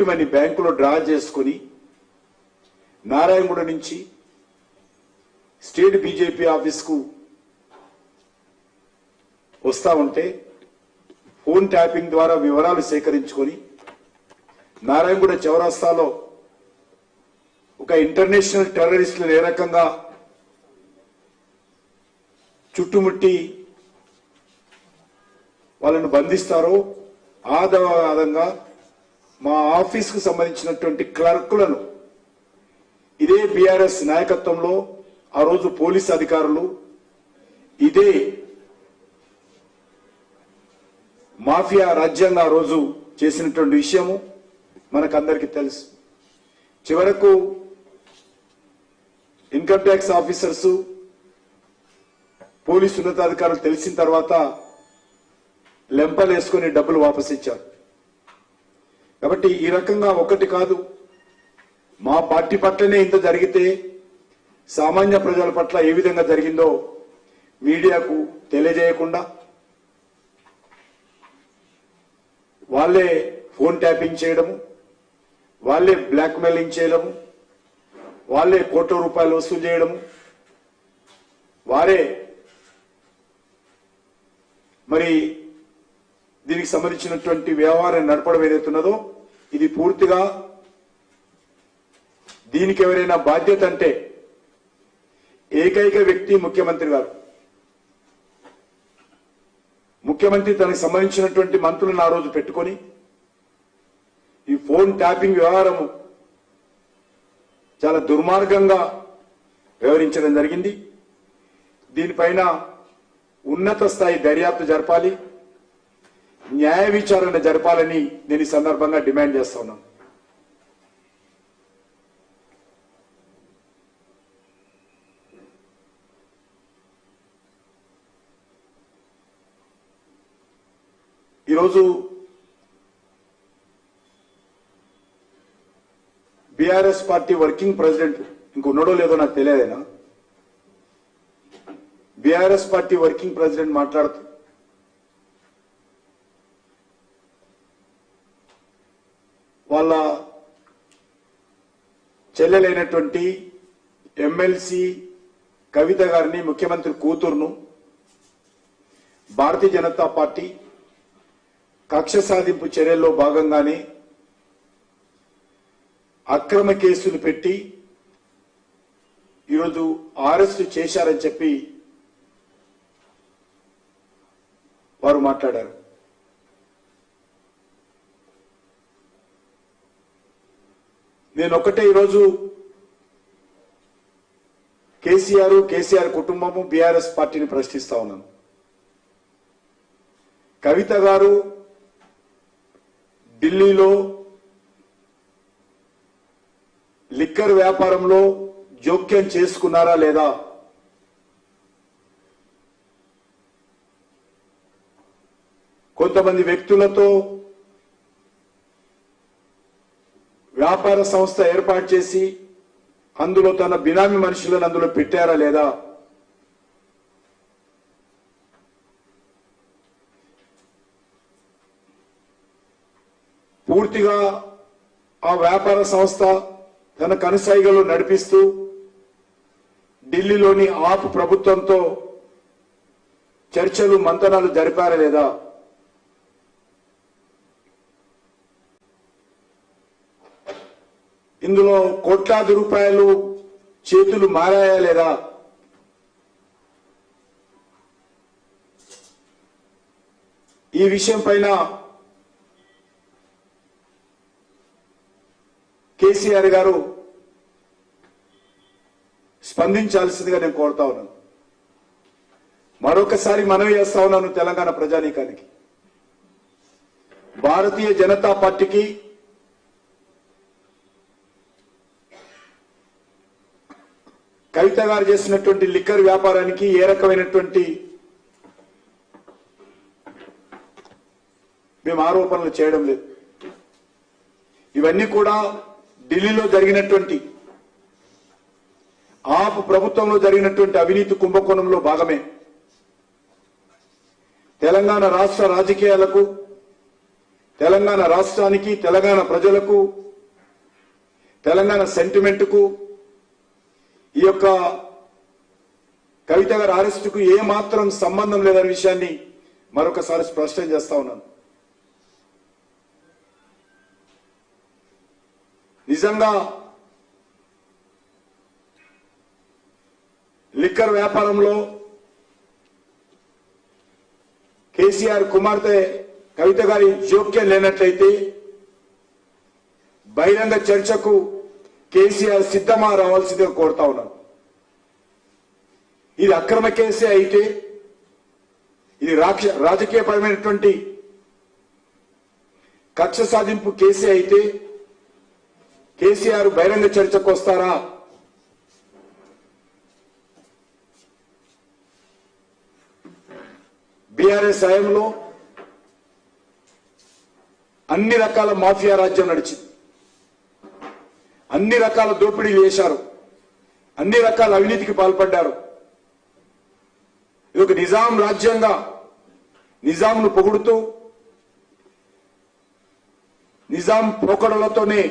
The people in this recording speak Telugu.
వైట్ మనీ బ్యాంకులో డ్రా చేసుకుని నారాయణగూడ నుంచి స్టేట్ బీజేపీ ఆఫీస్కు వస్తా ఉంటే ఫోన్ ట్యాపింగ్ ద్వారా వివరాలు సేకరించుకొని నారాయణగూడ చౌరస్తాలో ఒక ఇంటర్నేషనల్ టెర్రరిస్టులు ఏ రకంగా చుట్టుముట్టి వాళ్ళను బంధిస్తారో ఆధారంగా మా ఆఫీస్కు సంబంధించినటువంటి క్లర్కులను ఇదే బీఆర్ఎస్ నాయకత్వంలో ఆ రోజు పోలీస్ అధికారులు ఇదే మాఫియా రాజ్యాంగం ఆ రోజు చేసినటువంటి విషయము మనకందరికీ తెలుసు. చివరకు ఇన్కమ్ ట్యాక్స్ ఆఫీసర్స్ పోలీసు ఉన్నతాధికారులు తెలిసిన తర్వాత లెంపలు వేసుకుని డబ్బులు వాపసు ఇచ్చారు. కాబట్టి ఈ రకంగా ఒకటి కాదు, మా పార్టీ పట్లనే ఇంత జరిగితే సామాన్య ప్రజల పట్ల ఏ విధంగా జరిగిందో మీడియాకు తెలియజేయకుండా వాళ్ళే ఫోన్ ట్యాపింగ్ చేయడము, వాళ్ళే బ్లాక్ మెయిలింగ్ చేయడము, వాళ్ళే కోట్ల రూపాయలు వసూలు చేయడము, వారే మరి దీనికి సంబంధించినటువంటి వ్యవహారం నడపడం ఏదైతున్నదో ఇది పూర్తిగా దీనికి ఎవరైనా బాధ్యత అంటే ఏకైక వ్యక్తి ముఖ్యమంత్రి గారు. ముఖ్యమంత్రి తనకు సంబంధించినటువంటి మంత్రులను ఆ రోజు పెట్టుకొని ఈ ఫోన్ ట్యాపింగ్ వ్యవహారము చాలా దుర్మార్గంగా వ్యవహరించడం జరిగింది. దీనిపైన ఉన్నత స్థాయి దర్యాప్తు జరపాలి, న్యాయ విచారణ జరపాలని నేను ఈ సందర్భంగా డిమాండ్ చేస్తా ఉన్నాను. ఈరోజు బీఆర్ఎస్ పార్టీ వర్కింగ్ ప్రెసిడెంట్ ఇంకొన్నడో లేదో నాకు తెలియదేనా, బీఆర్ఎస్ పార్టీ వర్కింగ్ ప్రెసిడెంట్ మాట్లాడుతూ వాళ్ళ చెల్లెలైనటువంటి ఎమ్మెల్సీ కవిత గారిని, ముఖ్యమంత్రి కూతురును భారతీయ జనతా పార్టీ కక్ష సాధింపు చర్యల్లో భాగంగానే అక్రమ కేసులు పెట్టి ఈరోజు అరెస్టు చేశారని చెప్పి వారు మాట్లాడారు. నేను ఒకటే ఈరోజు కేసీఆర్ కుటుంబము బీఆర్ఎస్ పార్టీని ప్రశ్నిస్తా ఉన్నాను. కవిత గారు ఢిల్లీలో లిక్కర్ వ్యాపారంలో జోక్యం చేసుకున్నారా లేదా? కొంతమంది వ్యక్తులతో వ్యాపార సంస్థ ఏర్పాటు చేసి అందులో తన బినామీ మనుషులను అందులో పెట్టారా లేదా? పూర్తిగా ఆ వ్యాపార సంస్థ తన కనుసైగలు నడిపిస్తూ ఢిల్లీలోని ఆప్ ప్రభుత్వంతో చర్చలు మంతనాలు జరిపారా లేదా? ఇందులో కోట్లాది రూపాయలు చేతులు మారాయా లేదా? ఈ విషయం పైన కేసీఆర్ గారు స్పందించాల్సిందిగా నేను కోరుతా ఉన్నాను. మరొకసారి మనవి చేస్తా ఉన్నాను తెలంగాణ ప్రజానీకానికి, భారతీయ జనతా పార్టీకి కవిత గారు చేసినటువంటి లిక్కర్ వ్యాపారానికి ఏ రకమైనటువంటి మేము ఆరోపణలు చేయడం లేదు. ఇవన్నీ కూడా ఢిల్లీలో జరిగినటువంటి ఆప్ ప్రభుత్వంలో జరిగినటువంటి అవినీతి కుంభకోణంలో భాగమే. తెలంగాణ రాష్ట్ర రాజకీయాలకు, తెలంగాణ రాష్ట్రానికి, తెలంగాణ ప్రజలకు, తెలంగాణ సెంటిమెంట్కు ఈ యొక్క కవిత గారి అరెస్టుకు ఏమాత్రం సంబంధం లేదనే విషయాన్ని మరొకసారి స్పష్టం చేస్తా ఉన్నాను. నిజంగా లిక్కర్ వ్యాపారంలో కేసీఆర్ కుమార్తె కవిత గారి జోక్యం లేనట్లయితే బహిరంగ చర్చకు కేసీఆర్ సిద్ధమా రావాల్సిందిగా కోరుతా ఉన్నాను. ఇది అక్రమ కేసే అయితే, ఇది రాజకీయపరమైనటువంటి కక్ష సాధింపు కేసే అయితే కేసీఆర్ బహిరంగ చర్చకు వస్తారా? బీఆర్ఎస్ హయాంలో అన్ని రకాల మాఫియా రాజ్యం నడిచింది, అన్ని రకాల దోపిడీలు చేశారు, అన్ని రకాల అవినీతికి పాల్పడ్డారు. ఇది ఒక నిజాం రాజ్యంగా నిజాంను పొగుడుతూ నిజాం పోకడలతోనే